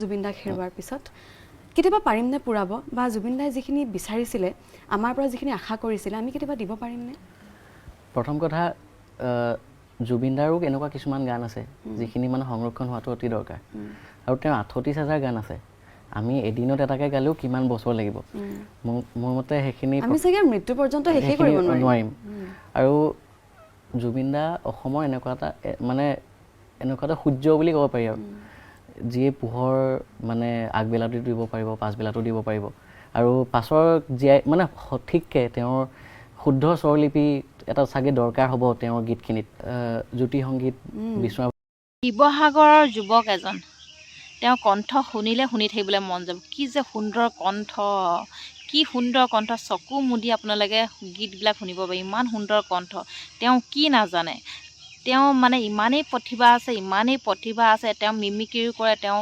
জুবিন দাক হেৰুৱাৰ পিছত কেতিয়াবা পাৰিম নে পুৰাব বা জুবিন দাই যিখিনি বিচাৰিছিলে আমাৰ পৰা যিখিনি আশা কৰিছিলে আমি কেতিয়াবা দিব পাৰিম নে? প্ৰথম কথা জুবিন দাৰো এনেকুৱা কিছুমান গান আছে যিখিনি মানে সংৰক্ষণ হোৱাটো অতি দৰকাৰ আৰু তেওঁ 38,000 গান আছে আমি এদিনত এটাকে গালেও কিমান বছৰ লাগিব মোৰ মতে সেইখিনি আমি চাগে মৃত্যু পৰ্যন্ত শেষে কৰিব নোৱাৰিম আৰু জুবিন দা অসমৰ এনেকুৱা এটা সূৰ্য বুলি ক'ব পাৰি আৰু যিয়ে পোহৰ মানে আগবেলাটো দিব পাৰিব পাছবেলাটো দিব পাৰিব আৰু পাছৰ জীয়াই মানে সঠিককৈ তেওঁৰ শুদ্ধ স্বৰলিপি এটা চাগে দৰকাৰ হ'ব তেওঁৰ গীতখিনিত জ্যোতি সংগীত বিষ্ণু শিৱসাগৰৰ যুৱক এজন তেওঁ কণ্ঠ শুনিলে শুনি থাকিবলৈ মন যাব কি যে সুন্দৰ কণ্ঠ কি সুন্দৰ কণ্ঠ চকু মুদি আপোনালোকে গীতবিলাক শুনিব পাৰি ইমান সুন্দৰ কণ্ঠ তেওঁ কি নাজানে তেওঁ মানে ইমানেই প্ৰতিভা আছে তেওঁ মিমিক্ৰিও কৰে তেওঁ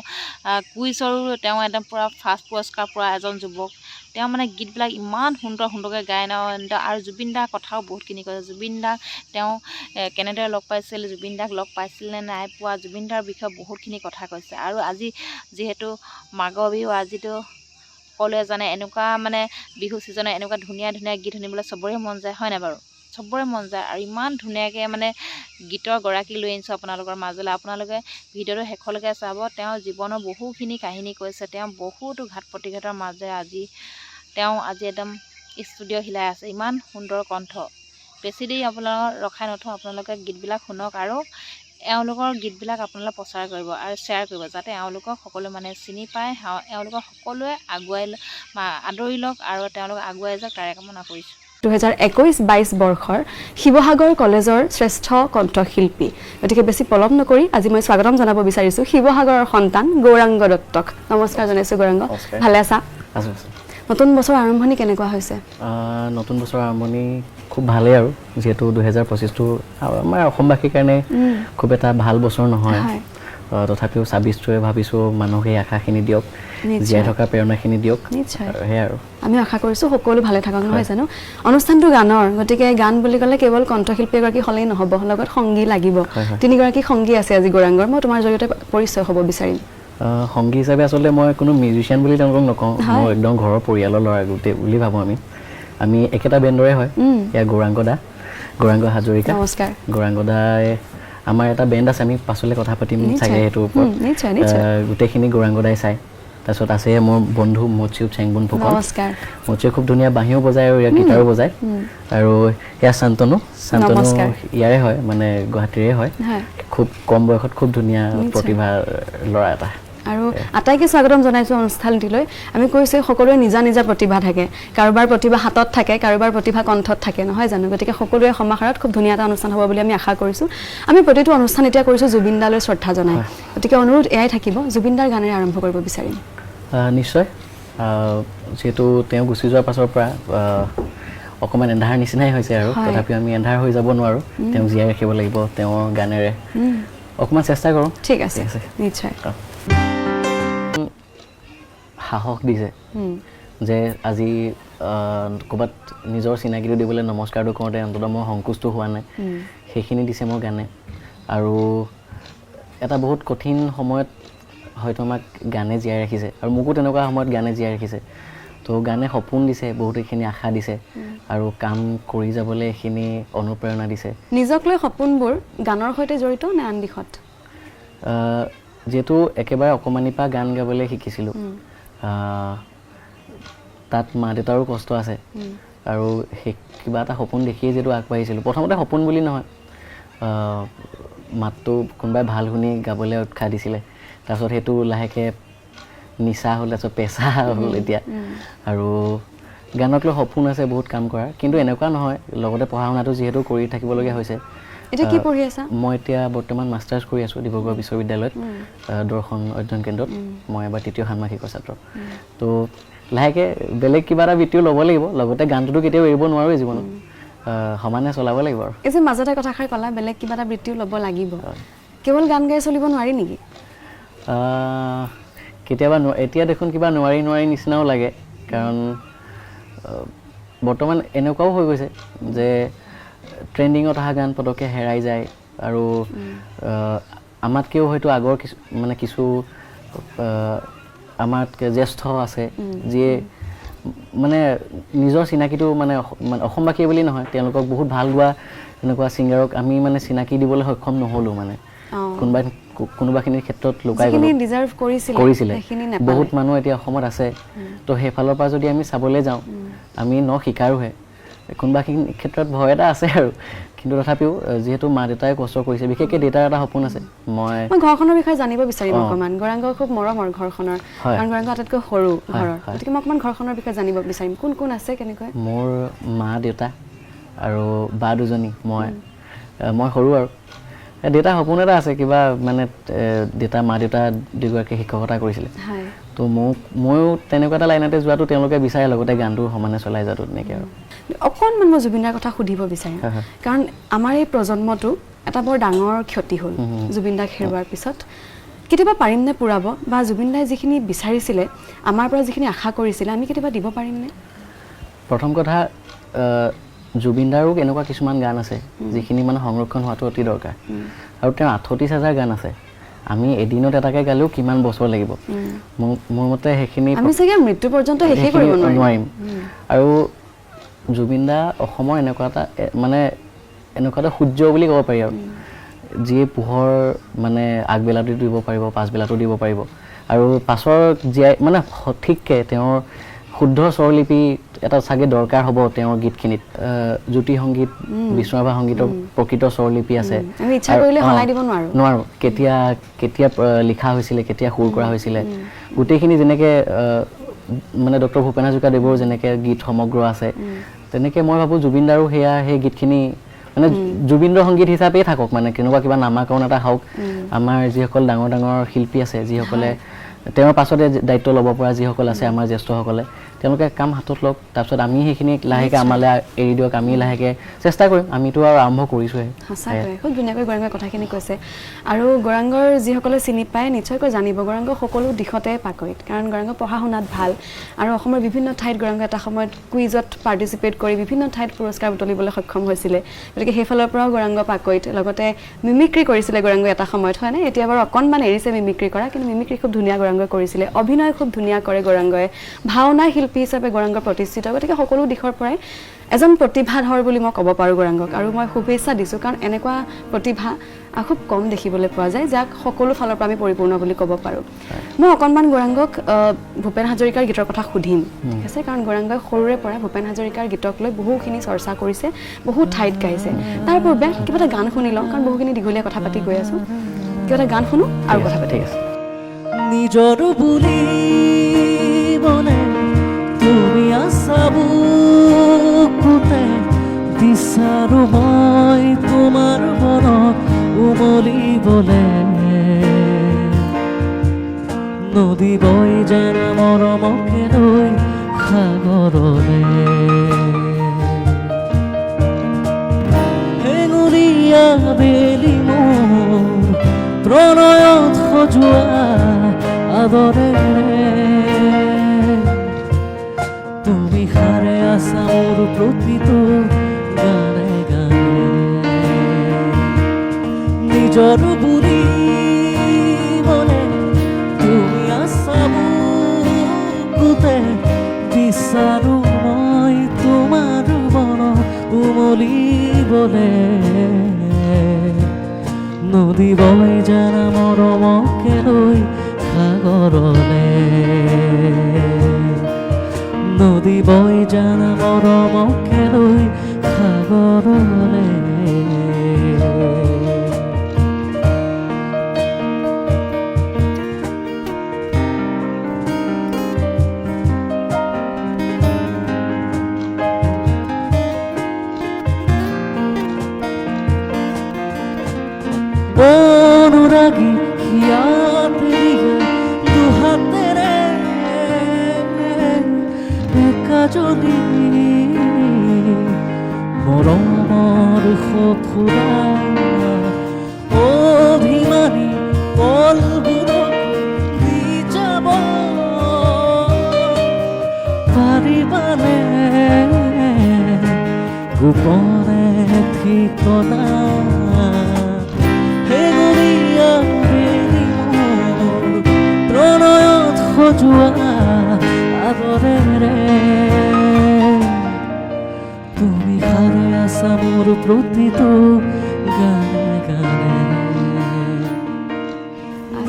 কুইজৰো তেওঁ একদম পূৰা ফাৰ্ষ্ট পুৰস্কাৰ পোৱা এজন যুৱক তেওঁ মানে গীতবিলাক ইমান সুন্দৰকৈ গায় ন আৰু জুবিন দাৰ কথাও বহুতখিনি কৈছে জুবিন দাক তেওঁ কেনেদৰে লগ পাইছিল জুবিন দাক লগ পাইছিল নে নাই পোৱা জুবিন দাৰ বিষয়ে বহুতখিনি কথা কৈছে আৰু আজি যিহেতু মাঘৰ বিহু আজিতো সকলোৱে জানে এনেকুৱা মানে বিহু ছিজনত এনেকুৱা ধুনীয়া গীত শুনিবলৈ চবৰে মন যায় হয় নাই বাৰু চবৰে মন যায় আৰু ইমান ধুনীয়াকৈ মানে গীতৰ গৰাকী লৈ আনিছোঁ আপোনালোকৰ মাজলৈ আপোনালোকে ভিডিঅ'টো শেষলৈকে চাব তেওঁ জীৱনৰ বহুখিনি কাহিনী কৈছে তেওঁ বহুতো ঘাত প্ৰতিঘাতৰ মাজেৰে আজি একদম ষ্টুডিঅ' হিলাই আছে ইমান সুন্দৰ কণ্ঠ বেছি দেৰি আপোনালোকৰ ৰখাই নথওঁ আপোনালোকে গীতবিলাক শুনক আৰু এওঁলোকৰ গীতবিলাক আপোনালোকে প্ৰচাৰ কৰিব আৰু শ্বেয়াৰ কৰিব যাতে এওঁলোকক সকলো মানে চিনি পায় এওঁলোকক সকলোৱে আদৰি লওক আৰু তেওঁলোক আগুৱাই যাওক তাৰে কামনা কৰিছোঁ 2021-22 বৰ্ষৰ শিৱসাগৰ কলেজৰ শ্ৰেষ্ঠ কণ্ঠশিল্পী গতিকে বেছি পলম নকৰি আজি মই স্বাগতম জনাব বিচাৰিছোঁ শিৱসাগৰৰ সন্তান গৌৰাংগ দত্তক নমস্কাৰ জনাইছোঁ গৌৰাংগ ভালে আছা নতুন বছৰ আৰম্ভণি কেনেকুৱা হৈছে নতুন বছৰ আৰম্ভণি খুব ভালেই আৰু যেহেতু 2025টো আমাৰ অসমবাসীৰ কাৰণে খুব এটা ভাল বছৰ নহয় তথাপিও 26টোৱে ভাবিছোঁ মানুহক এই আশাখিনি দিয়ক জীয়াই থকা প্ৰেৰণাখিনি দিয়ক সেয়াই আৰু আমি আশা কৰিছোঁ সকলো ভালে থাকক নহয় জানো অনুষ্ঠানটো গানৰ গতিকে গান বুলি ক'লে কেৱল কণ্ঠশিল্পী এগৰাকী হ'লেই নহ'ব লগত সংগী লাগিব তিনিগৰাকী সংগী আছে আজি গৌৰাংগৰ মই তোমাৰ জৰিয়তে পৰিচয় হ'ব বিচাৰিম সংগী হিচাপে আচলতে মই কোনো মিউজিচিয়ান বুলি তেওঁলোকক নকওঁ মই একদম ঘৰৰ পৰিয়ালৰ ল'ৰা গোটেই বুলি ভাবোঁ আমি একেটা বেণ্ডৰে হয় এয়া গৌৰাংগ হাজৰিকা নমস্কাৰ গৌৰাংগ দাই আমাৰ এটা বেণ্ড আছে আমি পাছলৈ কথা পাতিম চাগে সেইটোৰ ওপৰত গোটেইখিনি গৌৰাংগ দাই চায় তাৰপিছত আছে মোৰ বন্ধু মচিউ চেংবুন ফুকন মচিউ খুব ধুনীয়া বাঁহীও বজায় আৰু ইয়াৰ গীটাৰো বজায় আৰু এয়া শান্তনু ইয়াৰে হয় মানে গুৱাহাটীৰে হয় খুব কম বয়সত খুব ধুনীয়া প্ৰতিভা ল'ৰা এটা আৰু আটাইকে স্বাগতম জনাইছোঁ অনুষ্ঠানটিলৈ আমি কৈছোঁ সকলোৰে নিজা প্ৰতিভা থাকে কাৰোবাৰ প্ৰতিভা হাতত থাকে কাৰোবাৰ প্ৰতিভা কণ্ঠত থাকে নহয় জানো গতিকে সকলোৰে সমাহাৰত খুব ধুনীয়া এটা অনুষ্ঠান হ'ব বুলি আমি আশা কৰিছোঁ আমি প্ৰতিটো অনুষ্ঠান এতিয়া কৰিছোঁ জুবিন দালৈ শ্ৰদ্ধা জনাই গতিকে অনুৰোধ এয়াই থাকিব জুবিন দাৰ গানেৰে আৰম্ভ কৰিব বিচাৰিম নিশ্চয় যিহেতু তেওঁ গুচি যোৱাৰ পাছৰ পৰা অকণমান এন্ধাৰ নিচিনাই হৈছে আৰু তথাপিও আমি এন্ধাৰ হৈ যাব নোৱাৰোঁ তেওঁক জীয়াই ৰাখিব লাগিব তেওঁৰ গানেৰে অকণমান চেষ্টা কৰোঁ ঠিক আছে নিশ্চয় সাহস দিছে যে আজি ক'ৰবাত নিজৰ চিনাকিটো দিবলৈ নমস্কাৰটো কৰোঁতে অন্ততঃ মই সংকোচটো হোৱা নাই সেইখিনি দিছে মোৰ গানে আৰু এটা বহুত কঠিন সময়ত হয়তো আমাক গানে জীয়াই ৰাখিছে আৰু মোকো তেনেকুৱা সময়ত গানে জীয়াই ৰাখিছে তো গানে সপোন দিছে বহুত এইখিনি আশা দিছে আৰু কাম কৰি যাবলৈ এইখিনি অনুপ্ৰেৰণা দিছে নিজক লৈ সপোনবোৰ গানৰ সৈতে জড়িত নে আন দিশত যিহেতু একেবাৰে অকণমানিৰ পৰা গান গাবলৈ শিকিছিলোঁ তাত মা দেউতাৰো কষ্ট আছে আৰু সেই কিবা এটা সপোন দেখিয়ে যিহেতু আগবাঢ়িছিলোঁ প্ৰথমতে সপোন বুলি নহয় মাতটো কোনোবাই ভাল শুনি গাবলৈ উৎসাহ দিছিলে তাৰপিছত সেইটো লাহেকৈ নিচা হ'ল তাৰপিছত পেচা হ'ল এতিয়া আৰু গানক লৈ সপোন আছে বহুত কাম কৰাৰ কিন্তু এনেকুৱা নহয় লগতে পঢ়া শুনাটো যিহেতু কৰি থাকিবলগীয়া হৈছে এতিয়া কি পঢ়ি আছা মই এতিয়া বৰ্তমান মাষ্টাৰ্ছ কৰি আছোঁ ডিব্ৰুগড় বিশ্ববিদ্যালয়ত দৰ্শন অধ্যয়ন কেন্দ্ৰত মই এবাৰ তৃতীয় ষাণ্মাসিকৰ ছাত্ৰ তো লাহেকৈ বেলেগ কিবা এটা বৃত্তিও ল'ব লাগিব লগতে গানটোতো কেতিয়াও এৰিব নোৱাৰোঁ জীৱনত সমানে চলাব লাগিব আৰু এই যে মাজতে কথাষাৰ ক'লা বেলেগ কিবা এটা বৃত্তিও ল'ব লাগিব কেৱল গান গাই চলিব নোৱাৰি নেকি কেতিয়াবা এতিয়া দেখোন কিবা নোৱাৰি নিচিনাও লাগে কাৰণ বৰ্তমান এনেকুৱাও হৈ গৈছে যে ট্ৰেণ্ডিঙত অহা গান পটককৈ হেৰাই যায় আৰু আমাতকৈও হয়তো আগৰ কিছু আমাতকৈ জ্যেষ্ঠ আছে যিয়ে মানে নিজৰ চিনাকিটো মানে অসমবাসী বুলি নহয় তেওঁলোকক বহুত ভাল গোৱা এনেকুৱা ছিংগাৰক আমি মানে চিনাকি দিবলৈ সক্ষম নহ'লোঁ মানে কোনোবাখিনিৰ ক্ষেত্ৰত লুকাই কৰিছিলে বহুত মানুহ এতিয়া অসমত আছে তো সেইফালৰ পৰা যদি আমি চাবলৈ যাওঁ আমি শিকাৰোহে কোনোবাখিনি ক্ষেত্ৰত ভয় এটা আছে আৰু কিন্তু তথাপিও যিহেতু মা দেউতাই কষ্ট কৰিছে বিশেষকৈ দেউতাৰ এটা সপোন আছে মই ঘৰখনৰ বিষয়ে জানিব বিচাৰিম অকণমান গৌৰাংগ খুব মৰমৰ ঘৰখনৰ কাৰণ গৌৰাংগ আটাইতকৈ সৰু ঘৰৰ গতিকে মই অকণমান ঘৰখনৰ বিষয়ে জানিব বিচাৰিম কোন কোন আছে কেনেকৈ মোৰ মা দেউতা আৰু বা দুজনী মই সৰু আৰু দেউতাৰ সপোন এটা আছে কিবা মানে মা দেউতা দুগৰাকী শিক্ষকতা কৰিছিলে তো ময়ো তেনেকুৱা এটা লাইনতে যোৱাটো তেওঁলোকে বিচাৰে লগতে গানটো সমানে চলাই যোৱাটো তেনেকৈ আৰু অকণমান মই জুবিন দাৰ কথা সুধিব বিচাৰিম কাৰণ আমাৰ এই প্ৰজন্মটো এটা বৰ ডাঙৰ ক্ষতি হ'ল জুবিন দাক হেৰুৱাৰ পিছত কেতিয়াবা পাৰিমনে পূৰাব বা জুবিন দাই যিখিনি বিচাৰিছিলে আমাৰ পৰা যিখিনি আশা কৰিছিলে আমি কেতিয়াবা দিব পাৰিমনে প্ৰথম কথা জুবিন দাৰো এনেকুৱা কিছুমান গান আছে যিখিনি মানে সংৰক্ষণ হোৱাটো অতি দৰকাৰ আৰু তেওঁৰ 38,000 গান আছে আমি এদিনত এটাকে গালেও কিমান বছৰ লাগিব মোৰ মতে সেইখিনি আমি চাগে মৃত্যু পৰ্যন্ত শেষে কৰিব নোৱাৰিম আৰু জুবিন দা অসমৰ এনেকুৱা এটা সূৰ্য বুলি ক'ব পাৰি আৰু যিয়ে পোহৰ মানে আগবেলাটো দিব পাৰিব পাছবেলাটো দিব পাৰিব আৰু পাছৰ জীয়াই মানে সঠিককৈ তেওঁৰ শুদ্ধ স্বৰলিপি এটা চাগে দৰকাৰ হ'ব তেওঁৰ গীতখিনিত জ্যোতি সংগীত বিষ্ণুৰাভা সংগীতৰ প্ৰকৃত স্বৰলিপি আছে আমি ইচ্ছা কৰিলে সলাই দিব নোৱাৰো কেতিয়া লিখা হৈছিলে কেতিয়া সুৰ কৰা হৈছিলে গোটেইখিনি যেনেকৈ মানে ডক্টৰ ভূপেন হাজৰিকাদেৱৰ যেনেকৈ গীত সমগ্ৰ আছে তেনেকৈ মই ভাবোঁ জুবিন দাৰো সেই গীতখিনি মানে জুবিন্দ্ৰ সংগীত হিচাপেই থাকক মানে কেনেকুৱা কিবা নামাকৰণ এটা হওক আমাৰ যিসকল ডাঙৰ ডাঙৰ শিল্পী আছে যিসকলে তেওঁৰ পাছতে দায়িত্ব ল'ব পৰা যিসকল আছে আমাৰ জ্যেষ্ঠসকলে তেওঁলোকে কাম হাতত লওক তাৰপিছত আমি সেইখিনি লাহেকৈ আমালৈ এৰি দিয়ক আমি লাহেকৈ চেষ্টা কৰিম আমিতো আৰু আৰম্ভ কৰিছোঁহে সঁচাকৈ খুব ধুনীয়াকৈ গৌৰাংগই কথাখিনি কৈছে আৰু গৌৰাংগৰ যিসকলে চিনি পায় নিশ্চয়কৈ জানিব গৌৰাংগ সকলো দিশতে পাকৈত কাৰণ গৌৰাংগ পঢ়া শুনাত ভাল আৰু অসমৰ বিভিন্ন ঠাইত গৌৰাংগ এটা সময়ত কুইজত পাৰ্টিচিপেট কৰি বিভিন্ন ঠাইত পুৰস্কাৰ বুটলিবলৈ সক্ষম হৈছিলে গতিকে সেইফালৰ পৰাও গৌৰাংগ পাকৈত লগতে মিমিক্ৰি কৰিছিলে গৌৰাংগ এটা সময়ত হয়নে এতিয়া বাৰু অকণমান এৰিছে মিমিক্ৰি কৰা কিন্তু মিমিক্ৰি খুব ধুনীয়া গৌৰাংগই কৰিছিলে অভিনয় খুব ধুনীয়া কৰে গৌৰাংগই ভাওনা শিল্পী হিচাপে গৌৰাংগ প্ৰতিষ্ঠিত গতিকে সকলো দিশৰ পৰাই এজন প্ৰতিভাধৰ বুলি মই ক'ব পাৰোঁ গৌৰাংগক আৰু মই শুভেচ্ছা দিছোঁ কাৰণ এনেকুৱা প্ৰতিভা খুব কম দেখিবলৈ পোৱা যায় যাক সকলো ফালৰ পৰা আমি পৰিপূৰ্ণ বুলি ক'ব পাৰোঁ মই অকণমান গৌৰাংগক ভূপেন হাজৰিকাৰ গীতৰ কথা সুধিম ঠিক আছে কাৰণ গৌৰাংগই সৰুৰে পৰা ভূপেন হাজৰিকাৰ গীতক লৈ বহুখিনি চৰ্চা কৰিছে বহু ঠাইত গাইছে তাৰ পূৰ্বে কিবা এটা গান শুনি লওঁ কাৰণ বহুখিনি দীঘলীয়া কথা পাতি গৈ আছোঁ কিবা এটা গান শুনো আৰু কথা পাতি আছে নিজৰ বুলি বনে তুমি আছা বুকুতে বিচাৰো মই তোমাৰ মনত উমলিবলে নদী বৈ যেন মৰমকে লৈ সাগৰলে হেঙুলীয়া বেলি মোৰ প্ৰণয়ত সজোৱা আদৰেৰে তুমি সাৰে আছা মোৰ প্ৰতিটো গানে গানে নিজৰ বুলি বলে তুমি আছা বুকুতে বিচাৰো মই তোমাৰ মনত উমলিবলে নদী বৈ জানা মৰমকে লৈ সাগৰলে নদী বৈ জানা মৰমকে লৈ সাগৰলে অনুৰাগী হিয়াত দিয়ে দুহাতেৰে একাজনী মৰমৰ সখুৰা অভিমানী পলবোৰক দি যাব পাৰিবানে গোপনে ঠিকনা প্ৰতিটো গানে গানে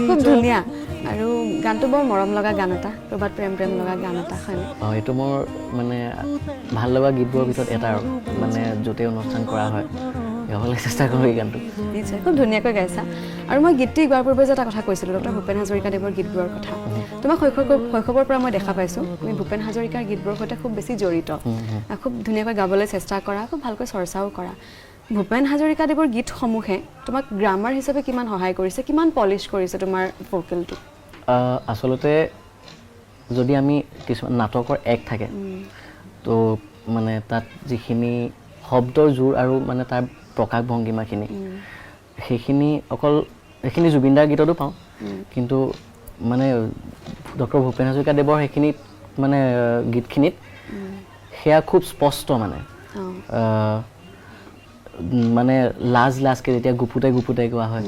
খুব ধুনীয়া আৰু গানটো বৰ মৰম লগা গান এটা ক'ৰবাত প্ৰেম প্ৰেম লগা গান এটা হয়নে এইটো মোৰ মানে ভাল লগা গীতবোৰৰ ভিতৰত এটা আৰু মানে য'তে অনুষ্ঠান কৰা হয় গাবলৈ চেষ্টা কৰোঁ এই গানটো নিশ্চয় খুব ধুনীয়াকৈ গাইছা আৰু মই গীতটি গোৱাৰ পূৰ্বে যে এটা কথা কৈছিলোঁ ডক্টৰ ভূপেন হাজৰিকাদেৱৰ গীতবোৰৰ কথা তোমাক শৈশৱৰ পৰা মই দেখা পাইছোঁ তুমি ভূপেন হাজৰিকাৰ গীতবোৰৰ সৈতে খুব বেছি জড়িত খুব ধুনীয়াকৈ গাবলৈ চেষ্টা কৰা খুব ভালকৈ চৰ্চাও কৰা ভূপেন হাজৰিকাদেৱৰ গীতসমূহে তোমাক গ্ৰামাৰ হিচাপে কিমান সহায় কৰিছে কিমান পলিছ কৰিছে তোমাৰ ভোকেলটো আচলতে যদি আমি কিছুমান নাটকৰ এক থাকে তো মানে তাত যিখিনি শব্দৰ জোৰ আৰু মানে তাৰ প্ৰকাশ ভংগীমাখিনি সেইখিনি অকল সেইখিনি জুবিনদাৰ গীততো পাওঁ কিন্তু মানে ডক্টৰ ভূপেন হাজৰিকাদেৱৰ সেইখিনিত মানে গীতখিনিত সেয়া খুব স্পষ্ট মানে লাজকে যেতিয়া গুপুতে গোৱা হয়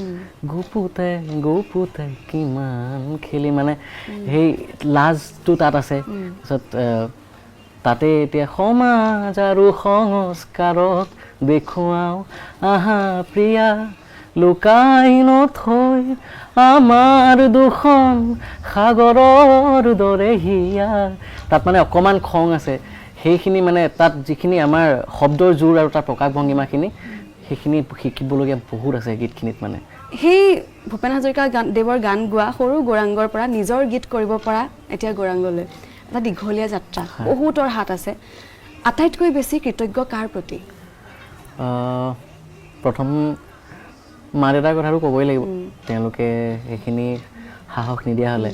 গুপুতে কিমান খেলি মানে সেই লাজটো তাত আছে তাৰপিছত তাতে এতিয়া সমাজ আৰু সংস্কাৰক দেখুৱাওঁ আহা প্ৰিয়া লুকাই নথৈ আমাৰ দুখন সাগৰৰ দৰে হিয়া তাত মানে অকণমান খং আছে সেইখিনি মানে তাত যিখিনি আমাৰ শব্দৰ জোৰ আৰু তাৰ প্ৰকাশ ভংগীমাখিনি সেইখিনি শিকিবলগীয়া বহুত আছে গীতখিনিত মানে সেই ভূপেন হাজৰিকা দেৱৰ গান গোৱা সৰু গৌৰাংগৰ পৰা নিজৰ গীত কৰিব পৰা এতিয়া গৌৰাংগলৈ এটা দীঘলীয়া যাত্ৰা বহুতৰ হাত আছে আটাইতকৈ বেছি কৃতজ্ঞ কাৰ প্ৰতি প্ৰথম মা দেউতাৰ কথাটো ক'বই লাগিব তেওঁলোকে সেইখিনি সাহস নিদিয়া হ'লে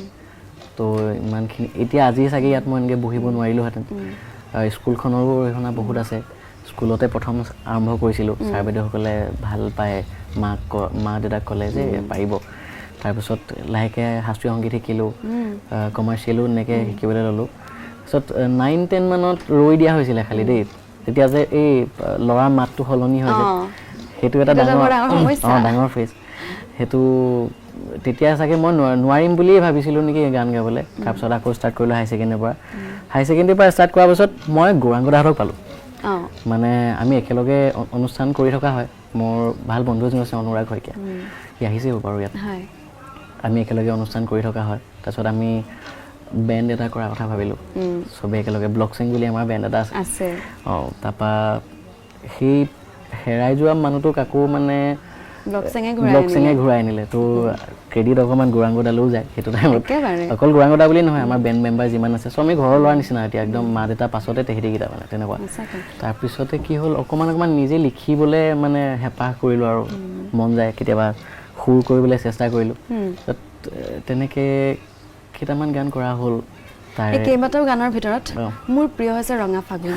তো ইমানখিনি এতিয়া আজি চাগে ইয়াত মই এনেকৈ বহিব নোৱাৰিলোহেঁতেন স্কুলখনৰো অৰিহণা বহুত আছে স্কুলতে প্ৰথম আৰম্ভ কৰিছিলোঁ ছাৰ বাইদেউসকলে ভাল পায় মা দেউতাক ক'লে যে পাৰিব তাৰপিছত লাহেকৈ শাস্ত্ৰীয় সংগীত শিকিলোঁ কমাৰ্চিয়েলো এনেকৈ শিকিবলৈ ল'লোঁ তাৰপিছত 9-10 মানত ৰৈ দিয়া হৈছিলে খালি দেই তেতিয়া যে এই ল'ৰাৰ মাতটো সলনি হৈ যায় সেইটো এটা ডাঙৰ ফেজ সেইটো তেতিয়া চাগে মই নোৱাৰিম বুলিয়ে ভাবিছিলোঁ নেকি গান গাবলৈ তাৰপিছত আকৌ ষ্টাৰ্ট কৰিলোঁ হাই ছেকেণ্ডেৰীৰ পৰা হাই ছেকেণ্ডেৰীৰ পৰা ষ্টাৰ্ট কৰাৰ পাছত মই গৌৰাংগ দাহঁতক পালোঁ মানে আমি একেলগে অনুষ্ঠান কৰি থকা হয় মোৰ ভাল বন্ধু এজন আছে অনুৰাগ শইকীয়া সি আহিছেও বাৰু ইয়াত আমি একেলগে অনুষ্ঠান কৰি থকা হয় তাৰপিছত আমি বেণ্ড এটা কৰাৰ কথা ভাবিলোঁ চবেই একেলগে ব্লকচিং বুলি আমাৰ বেণ্ড এটা আছে তাৰপৰা সেই হেৰাই যোৱা মানুহটোক আকৌ মানে ব্লকচিঙে ঘূৰাই আনিলে তো ক্ৰেডিট অকণমান গৌৰাংগদালৈও যায় সেইটো টাইমত অকল গৌৰাংগদা বুলি নহয় আমাৰ বেণ্ড মেম্বাৰ যিমান আছে চব আমি ঘৰৰ ল'ৰা নিচিনা এতিয়া একদম মা দেউতাৰ পাছতে তেহেঁতিকেইটা মানে তেনেকুৱা তাৰপিছতে কি হ'ল অকণমান নিজে লিখিবলৈ মানে হেঁপাহ কৰিলোঁ আৰু মন যায় কেতিয়াবা সুৰ কৰিবলৈ চেষ্টা কৰিলোঁ তেনেকৈ কেইটামান গান কৰা হ'ল এই কেইবাটাও গানৰ ভিতৰত মোৰ প্ৰিয় হৈছে ৰঙা ফাগুন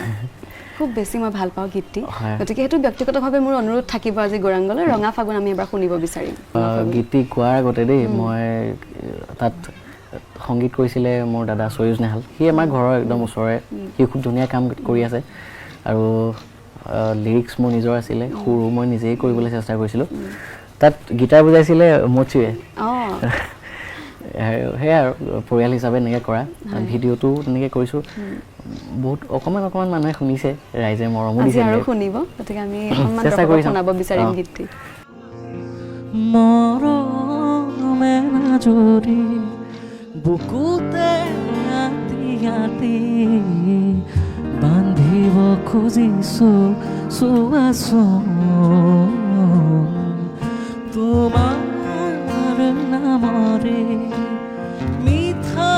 খুব বেছি মই ভাল পাওঁ গীতটি গতিকে সেইটো ব্যক্তিগতভাৱে মোৰ অনুৰোধ থাকিব আজি গৌৰাংগলৈ ৰঙা ফাগুন আমি এবাৰ শুনিব বিচাৰিম গীতটি গোৱাৰ আগতে দেই মই তাত সংগীত কৰিছিলে মোৰ দাদা সৈয়দ নেহাল সি আমাৰ ঘৰৰ একদম ওচৰৰে সি খুব ধুনীয়া কাম কৰি আছে আৰু লিৰিক্স মোৰ নিজৰ আছিলে সুৰো মই নিজেই কৰিবলৈ চেষ্টা কৰিছিলোঁ তাত গীটাৰ বজাইছিলে মচিয়ে সেয়াই আৰু পৰিয়াল হিচাপে এনেকৈ কৰা ভিডিঅ'টো তেনেকৈ কৰিছোঁ বহুত অকণমান মানুহে শুনিছে ৰাইজে মৰমো দিছে আৰু শুনিব গতিকে আমি চেষ্টা কৰি শুনাব বিচাৰিম গীতটি মৰমে নাজৰি বুকুতে আতি বান্ধিব খুজিছোঁ চোৱাচোন তোমাৰ নামৰে মিঠা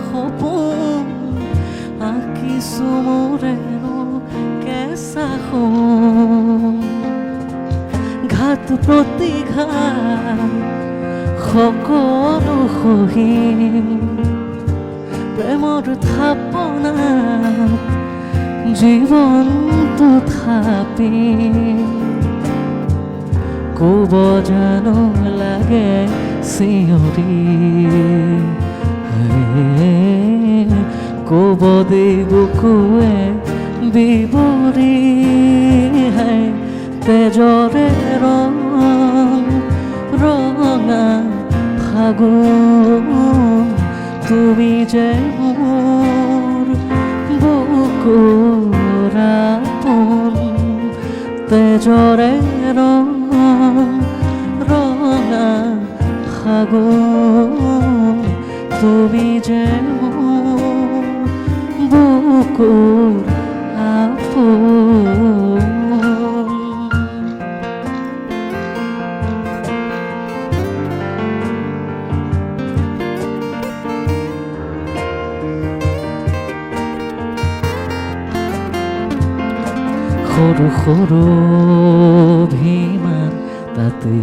সপোন আঁকিছোঁ মোৰেনো কেঁচা ঘাত প্ৰতিঘাত সকলো সহিম প্ৰেমৰ থাপনাত জীৱনটো থাপিম ক'ব জানো লাগে চিঞৰি ক'ব দেই বুকুৱে বিবৰি তেজৰে ৰঙা ফাগুন তুমি যে মোৰ বুকুৰ আপোন জৰে ৰঙা ফাগুন তুমি যে মোৰ বুকুৰ আপোন সৰু সৰু অভিমান তাতে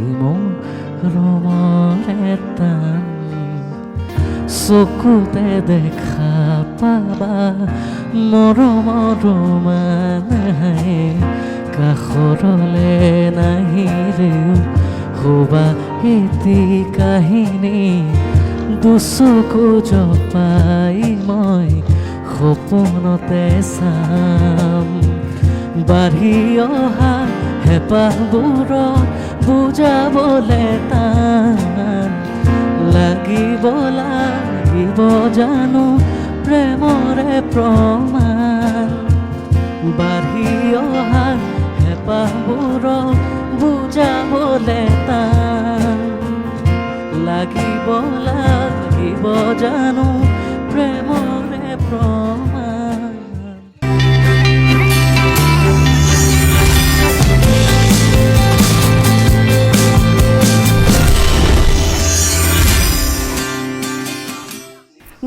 মৰমৰে টান চকুতে দেখা পাবা মৰমৰ মানে কাষৰলে নাহিলেও হবা এটি কাহিনী দুচকু জপাই মই সপোনতে চাম বাঢ়ি অহা হেঁপাহবোৰ বুজাবলে টান লাগিব জানো প্ৰেমৰে প্ৰমাণ বাঢ়ি অহা হেঁপাহবোৰ বুজাবলে টান লাগিব জানো প্ৰেমৰে প্ৰমাণ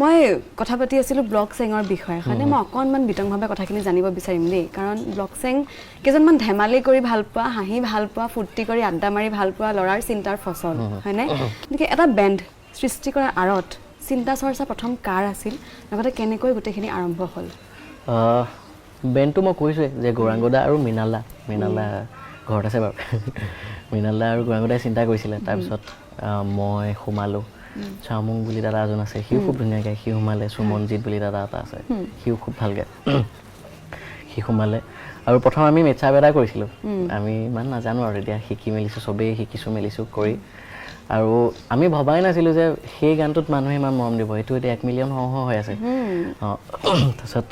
মই কথা পাতি আছিলোঁ ব্লক চেঙৰ বিষয়ে হয়নে মই অকণমান বিতংভাৱে কথাখিনি জানিব বিচাৰিম দেই কাৰণ ব্লক চেং কেইজনমান ধেমালি কৰি ভাল পোৱা হাঁহি ভাল পোৱা ফূৰ্তি কৰি আড্ডা মাৰি ভাল পোৱা ল'ৰাৰ চিন্তাৰ ফচল হয়নে গতিকে এটা বেণ্ড সৃষ্টি কৰাৰ আঁৰত চিন্তা চৰ্চা প্ৰথম কাৰ আছিল লগতে কেনেকৈ গোটেইখিনি আৰম্ভ হ'ল বেণ্ডটো মই কৈছোঁৱে যে গৌৰাংগদা আৰু মৃণালদা ঘৰত আছে বাৰু মৃণালদা আৰু গৌৰাংগদাই চিন্তা কৰিছিলে তাৰপিছত মই সোমালোঁ চাওমুং বুলি দাদা এজন আছে সিও খুব ধুনীয়া গায় সি সোমালে সুমনজিৎ বুলি দাদা এটা আছে সিও খুব ভাল গায় সি সোমালে আৰু প্ৰথম আমি মেটচা বেদা কৰিছিলোঁ আমি ইমান নাজানো আৰু তেতিয়া শিকি মেলিছোঁ চবেই মেলিছোঁ কৰি আৰু আমি ভবাই নাছিলোঁ যে সেই গানটোত মানুহে ইমান মৰম দিব এইটো এতিয়া 1 মিলিয়ন হৈ আছে তাৰপিছত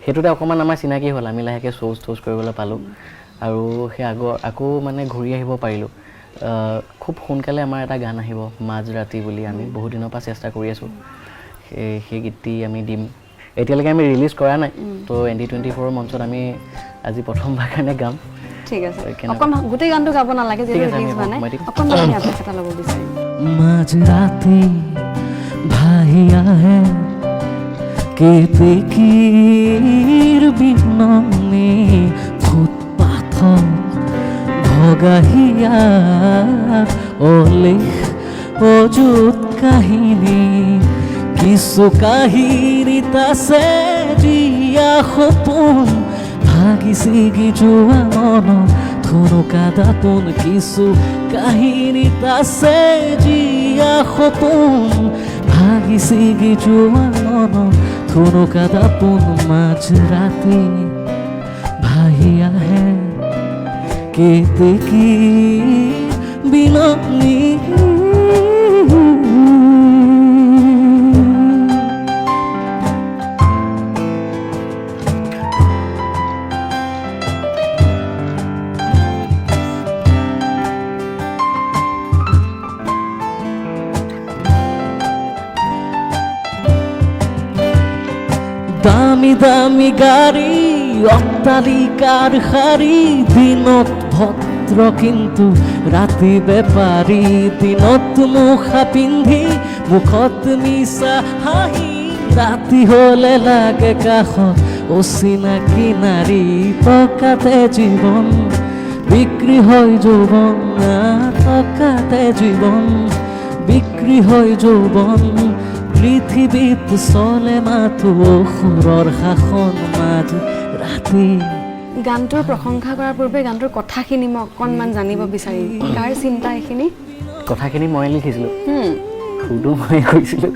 সেইটোতে অকণমান আমাৰ চিনাকি হ'ল আমি লাহেকৈ শ্ব'জ কৰিবলৈ পালোঁ আৰু সেই আকৌ মানে ঘূৰি আহিব পাৰিলোঁ খুব সোনকালে আমাৰ এটা গান আহিব মাজ ৰাতি বুলি আমি বহুত দিনৰ পৰা চেষ্টা কৰি আছোঁ সেই গীতটি আমি দিম এতিয়ালৈকে আমি ৰিলিজ কৰা নাই তো ND24 মঞ্চত আমি আজি প্ৰথমবাৰ কাৰণে গাম ঠিক আছে অকণমান গোটেই গানটো গাব নালাগে যিহেতু ৰিলিজ হোৱা নাই অকণমান আমি আভাস এটা ল'ব বিচাৰিম মাঝ ৰাতে ভাই আহে কেতেকীৰ বিননি ফুটপাথ ভগাহিয়া অলেখ অযুত কাহিনী কিছু কাহিনীত আছে জিয়া সপোন ভাগি ছিগি যোৱা মন থুনুকা দাপোন কিছু কাহিনীত আছে জিয়া সপোন ভাগি ছিগি যোৱা মন থুনুকা দাপোন মাঝ ৰাতি ভাহি আহে কেতেকী বিননি দামি দামি গাড়ী অট্টালিকাৰ শাৰী দিনত ভদ্ৰ কিন্তু ৰাতি বেপাৰী দিনত মুখা পিন্ধি মুখত মিছা হাঁহি ৰাতি হ'লে লাগে কাষত অচিনাকি নাৰী টকাতে জীৱন বিক্ৰী হয় যৌৱন টকাতে জীৱন বিক্ৰী হয় যৌৱন পৃথিৱীত চলে মাথো সুৰৰ শাসন মাজ ৰাতি গানটোৰ প্ৰশংসা কৰাৰ পূৰ্বে গানটোৰ কথাখিনি মই অকণমান জানিব বিচাৰিম কাৰ চিন্তা এইখিনি কথাখিনি মই লিখিছিলোঁ সুৰটো মই কৰিছিলোঁ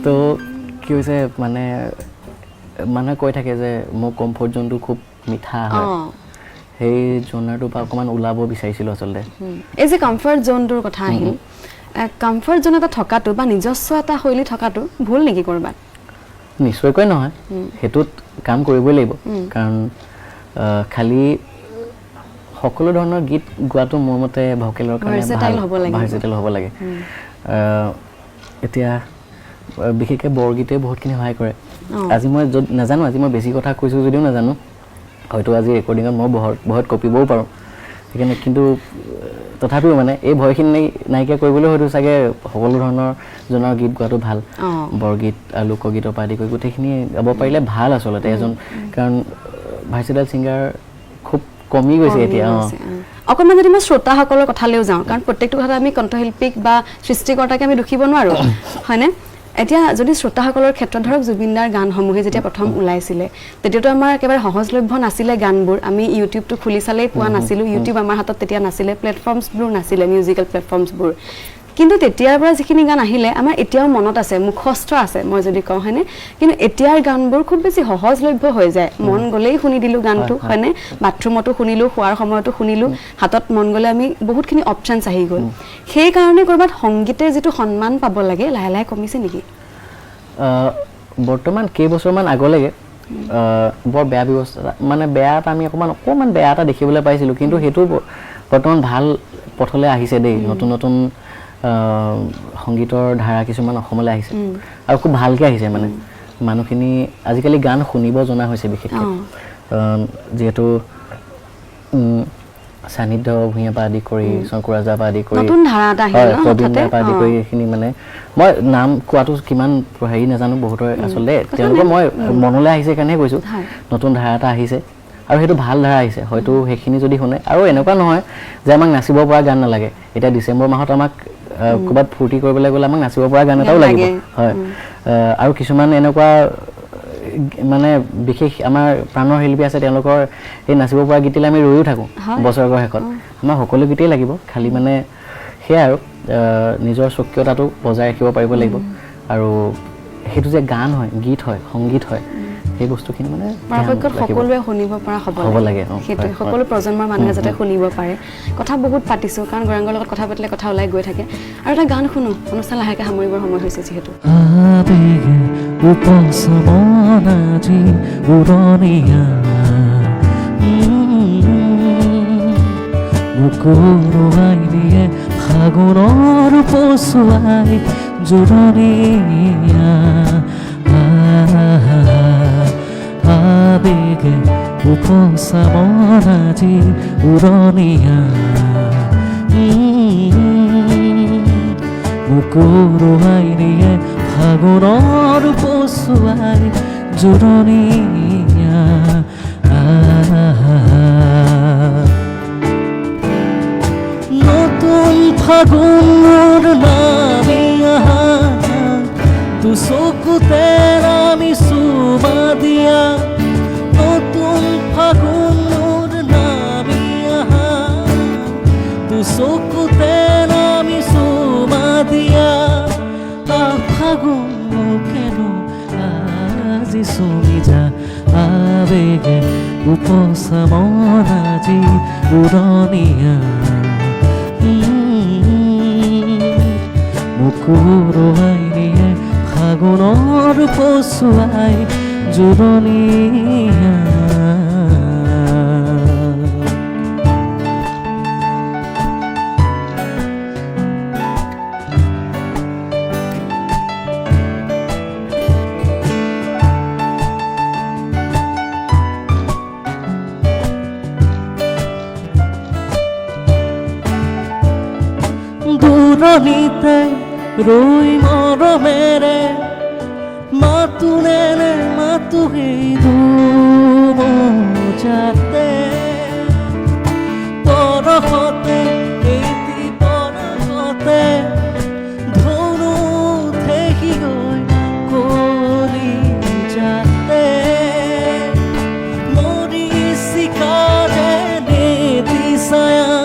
তো কি হৈছে মানে মানুহে কৈ থাকে যে মোৰ কমফৰ্ট জোনটো খুব মিঠা হয় সেই জোনাৰটোৰ পৰা অকণমান ওলাব বিচাৰিছিলোঁ আচলতে এই যে কমফৰ্ট জোনটোৰ কথা আহিল কমফৰ্ট জোন এটা থকাটো বা নিজস্ব এটা শৈলী থকাটো ভুল নেকি ক'ৰবাত নিশ্চয়কৈ নহয় সেইটোত কাম কৰিবই লাগিব কাৰণ খালি সকলো ধৰণৰ গীত গোৱাটো মোৰ মতে ভকেলৰ কাৰণে Versatile হ'ব লাগে। ভাৰ্চেটাইল হ'ব লাগে এতিয়া বিশেষকৈ বৰগীতে বহুতখিনি সহায় কৰে আজি মই য'ত নাজানো আজি মই বেছি কথা কৈছোঁ যদিও নাজানো হয়তো আজি ৰেকৰ্ডিঙত মই বহুত কপিবও পাৰোঁ সেইকাৰণে কিন্তু তথাপিও মানে এই ভয়খিনি নাইকিয়া কৰিবলৈ হয়তো চাগে সকলো ধৰণৰ জনৰ গীত গোৱাটো ভাল বৰগীত লোকগীতৰ পৰা আদি কৰি গোটেইখিনি গাব পাৰিলে ভাল আচলতে এজন কাৰণ ভাৰ্চেটাইল ছিংগাৰ খুব কমি গৈছে এতিয়া অকণমান যদি মই শ্ৰোতাসকলৰ কথালৈও যাওঁ কাৰণ প্ৰত্যেকটো কথা আমি কণ্ঠশিল্পীক বা সৃষ্টিকৰ্তাকে আমি দুখিব নোৱাৰোঁ হয়নে এতিয়া যদি শ্ৰোতাসকলৰ ক্ষেত্ৰত ধৰক জুবিনদাৰ গানসমূহে যেতিয়া প্ৰথম ওলাইছিলে তেতিয়াতো আমাৰ একেবাৰে সহজলভ্য নাছিলে গানবোৰ আমি ইউটিউবটো খুলি চালেই পোৱা নাছিলোঁ ইউটিউব আমাৰ হাতত তেতিয়া নাছিলে প্লেটফৰ্মছবোৰ নাছিলে মিউজিকেল প্লেটফৰ্মছবোৰ কিন্তু তেতিয়াৰ পৰা যিখিনি গান আহিলে আমাৰ এতিয়াও মনত আছে মুখস্থ আছে মই যদি কওঁ হয়নে কিন্তু এতিয়াৰ গানবোৰ খুব বেছি সহজলভ্য হৈ যায় মন গ'লেই শুনি দিলোঁ গানটো হয়নে বাথৰুমতো শুনিলোঁ শোৱাৰ সময়তো শুনিলোঁ হাতত মন গ'লে আমি বহুতখিনি অপশ্যনছ আহি গ'ল সেইকাৰণে ক'ৰবাত সংগীতে যিটো সন্মান পাব লাগে লাহে লাহে কমিছে নেকি বৰ্তমান কেইবছৰমান আগলৈকে বৰ বেয়া ব্যৱস্থা মানে বেয়া এটা আমি অকণমান বেয়া এটা দেখিবলৈ পাইছিলোঁ কিন্তু সেইটো বৰ্তমান ভাল পথলৈ আহিছে দেই নতুন নতুন সংগীতৰ ধাৰা কিছুমান অসমলৈ আহিছে আৰু খুব ভালকৈ আহিছে মানে মানুহখিনি আজিকালি গান শুনিব জনা হৈছে বিশেষকৈ যিহেতু সান্নিধ্য ভূঞাৰ পৰা আদি কৰি শংকুৰাজাৰ পৰা আদি কৰি নতুন ধাৰা এটা আহিল ন প্ৰবীণৰ পৰা আদি কৰি এইখিনি মানে মই নাম কোৱাটো কিমান হেৰি নাজানো বহুতৰ আচলতে তেওঁলোকৰ মই মনলৈ আহিছে কাৰণেহে কৈছোঁ নতুন ধাৰা এটা আহিছে আৰু সেইটো ভাল ধাৰা আহিছে হয়তো সেইখিনি যদি শুনে আৰু এনেকুৱা নহয় যে আমাক নাচিব পৰা গান নালাগে এতিয়া ডিচেম্বৰ মাহত আমাক ক'ৰবাত ফূৰ্তি কৰিবলৈ গ'লে আমাক নাচিব পৰা গান এটাও লাগিব হয় আৰু কিছুমান এনেকুৱা মানে বিশেষ আমাৰ প্ৰাণৰ শিল্পী আছে তেওঁলোকৰ এই নাচিব পৰা গীতলৈ আমি ৰৈও থাকোঁ বছৰেকৰ শেষত আমাৰ সকলো গীতেই লাগিব খালি মানে সেয়াই আৰু নিজৰ স্বকীয়তাটো বজাই ৰাখিব পাৰিব লাগিব আৰু সেইটো যে গান হয় গীত হয় সংগীত হয় সেই বস্তুখিনি মানে পৰাপক্ষত সকলোৱে শুনিব পৰা হ'ব লাগে সেইটোৱে সকলো প্ৰজন্মৰ মানুহে যাতে শুনিব পাৰে কথা বহুত পাতিছোঁ কাৰণ গৌৰাংগৰ লগত কথা পাতিলে কথা ওলাই গৈ থাকে আৰু এটা গান শুনো অনুষ্ঠান লাহেকৈ সামৰিবৰ সময় হৈছে যিহেতু উপসমনাজি উৰণীয়া মুকুৰুৱাই দিয়ে ফাগুনৰ পচুৱাই জোৰণীয়া আবেগে উপসমনাজি উৰণীয়া মুকুৰুৱাই দিয়ে ফাগুনৰ পচুৱাই জোৰণীয়া নতুন ফাগুনৰ নামি আহা তু চকুতে নামি চুমা দিয়া নতুন ফাগুনৰ নামি আহা তু চকুতে নামি চুমা দিয়া ফাগুন কেন আজি চুমি যা আবেগে উপসমনাজি উৰণীয়া মুকুৰুৱাই দিয়ে ফাগুনৰ পচুৱাই জোৰণীয়া দূৰণিতে ৰৈ মৰমেৰে মাতোনে মাতো সেই যাতে পৰশতে এটি পৰশতে ধনু দেখি গৈ কলি যাতে মৰি চিকাৰে নেতি ছায়া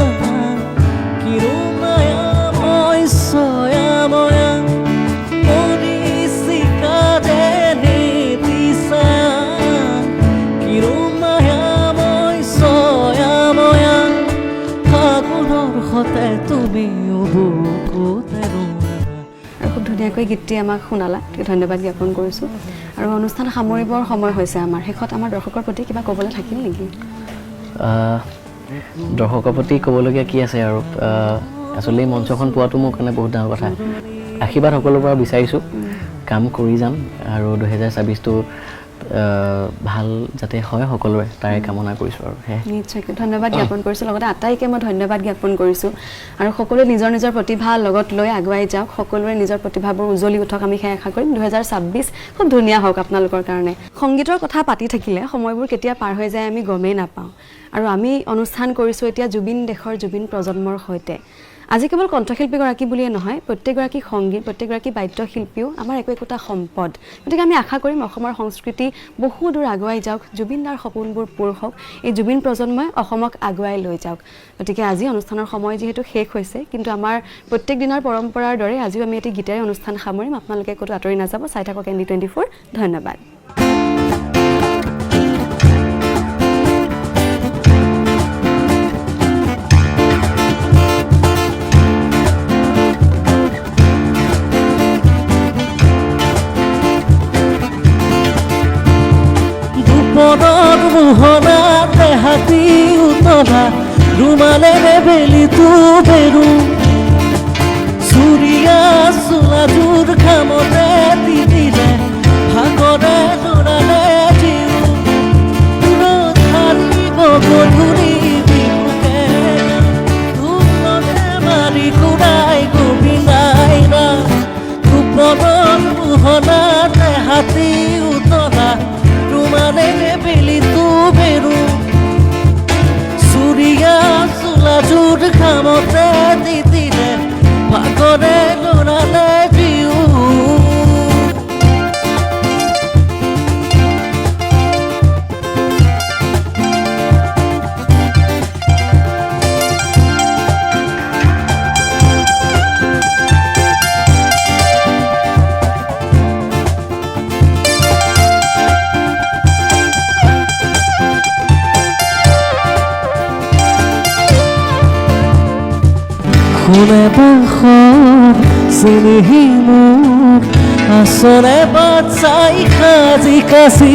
খুব ধুনীয়াকৈ গীতটি আমাক শুনালা ধন্যবাদ জ্ঞাপন কৰিছোঁ আৰু অনুষ্ঠান সামৰিবৰ সময় হৈছে আমাৰ শেষত আমাৰ দৰ্শকৰ প্ৰতি কিবা ক'বলৈ থাকিল নেকি দৰ্শকৰ প্ৰতি ক'বলগীয়া কি আছে আৰু আচলতে এই মঞ্চখন পোৱাটো মোৰ কাৰণে বহুত ডাঙৰ কথা। আশীৰ্বাদ সকলোৰে পৰা বিচাৰিছোঁ, কাম কৰি যাম আৰু 2026টো ভাল যাতে হয় সকলোৰে তাৰে কামনা কৰিছোঁ আৰু সেয়াই। নিশ্চয়কৈ ধন্যবাদ জ্ঞাপন কৰিছোঁ, লগতে আটাইকে মই ধন্যবাদ জ্ঞাপন কৰিছোঁ আৰু সকলোৱে নিজৰ নিজৰ প্ৰতিভা লগত লৈ আগুৱাই যাওক, সকলোৰে নিজৰ প্ৰতিভাবোৰ উজ্বলি উঠক, আমি সেয়া আশা কৰিম। 2026 খুব ধুনীয়া হওক আপোনালোকৰ কাৰণে। সংগীতৰ কথা পাতি থাকিলে সময়বোৰ কেতিয়া পাৰ হৈ যায় আমি গমেই নাপাওঁ আৰু আমি অনুষ্ঠান কৰিছোঁ এতিয়া জুবিন দেশৰ জুবিন প্ৰজন্মৰ সৈতে। আজি কেৱল কণ্ঠশিল্পীগৰাকী বুলিয়ে নহয়, প্ৰত্যেকগৰাকী সংগীত, প্ৰত্যেকগৰাকী বাদ্যশিল্পীও আমাৰ একোটা সম্পদ। গতিকে আমি আশা কৰিম অসমৰ সংস্কৃতি বহু দূৰ আগুৱাই যাওক, জুবিন দাৰ সপোনবোৰ পূৰ হওক, এই জুবিন প্ৰজন্মই অসমক আগুৱাই লৈ যাওক। গতিকে আজি অনুষ্ঠানৰ সময় যিহেতু শেষ হৈছে, কিন্তু আমাৰ প্ৰত্যেক দিনৰ পৰম্পৰাৰ দৰে আজিও আমি এটি গীতেৰে অনুষ্ঠান সামৰিম। আপোনালোকে ক'তো আঁতৰি নাযাব, চাই থাকক ND24। ধন্যবাদ। মনৰ মোহনাতে হাতী উতলা ৰুমালেৰে বেলিটো বেৰু চুৰিয়া চোলাযোৰ খামতে তিতিলে ভাগৰে লৰালে জিউ ধাৰিব গধূলি বিহুকে ধূপতে মাৰি ঘূৰাই গোবিন্দাই মনৰ মোহনাতে হাতী উতলা ৰুমালেৰে বেলিটো বেৰু চুৰিয়া চোলাযোৰ খামতে তিতিলে ভাগৰে লৰালে জিউ কোনে বাসৰ চিনিহি মোক আচলে বাট চাই সাজি কাচি